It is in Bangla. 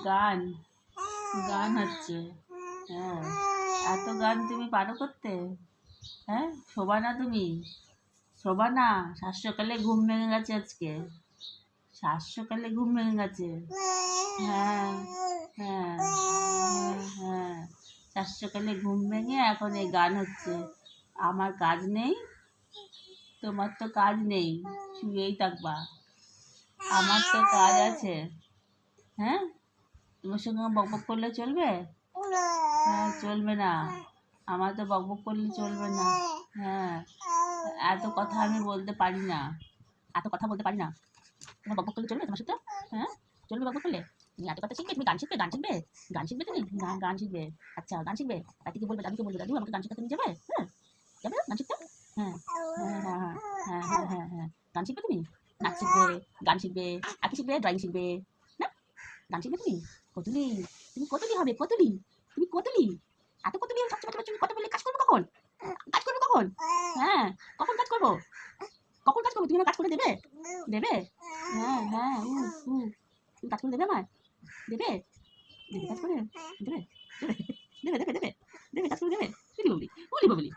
গান গান হচ্ছে। হ্যাঁ, এত গান তুমি পারো করতে? হ্যাঁ, শোবা না তুমি? শোবা না? সাত সকালে ঘুম ভেঙে গেছে আজকে। সাত সকালে ঘুম ভেঙে গেছে। হ্যাঁ, হ্যাঁ, হ্যাঁ, হ্যাঁ। সাত সকালে ঘুম ভেঙে এখন এই গান হচ্ছে। আমার কাজ নেই, তোমার তো কাজ নেই, শুয়েই থাকবা। আমার তো কাজ আছে। হ্যাঁ, তোমার সঙ্গে বকবক করলে চলবে? হ্যাঁ, চলবে না। আমার তো বকবক করলে চলবে না। হ্যাঁ, এত কথা আমি বলতে পারি না। এত কথা বলতে পারি না। তোমার বকবক করলে চলবে তোমার সাথে? হ্যাঁ, চলবে বকবক করলে? তুমি এত কথা শিখবে? তুমি গান শিখবে? গান শিখবে? গান শিখবে তুমি? গান শিখবে? আচ্ছা, গান শিখবে? দাদিকে বলবে, দাদুকে বলবে, দাদু আমাকে গান শেখাতে নিয়ে যাবে? হ্যাঁ, যাবে গান শিখতে? হ্যাঁ, হ্যাঁ, হ্যাঁ, হ্যাঁ, হ্যাঁ, হ্যাঁ, হ্যাঁ, হ্যাঁ। গান শিখবে তুমি? নাচ শিখবে, গান শিখবে, আর কি শিখবে? ড্রয়িং শিখবে। না, গান শিখবে তুমি? কতুলি, তুমি কতুলি হবে, কতুলি। তুমি কতুলি। এত কতুলি সবচেয়ে বাচ্চা কথা বললে কাজ করবো কখন? কাজ করবো কখন? হ্যাঁ, কখন কাজ করবো? কখন কাজ করবো? তুমি আমার কাজ করে দেবে? দেবে? হ্যাঁ, হ্যাঁ, তুমি কাজ করে দেবে আমায়? দেবে? দেবে কাজ করে? দেবে? দেবে? দেবে, দেবে, দেবে? দেবে কাজ করে দেবে? উলি বাবলি, উলি বাবলি।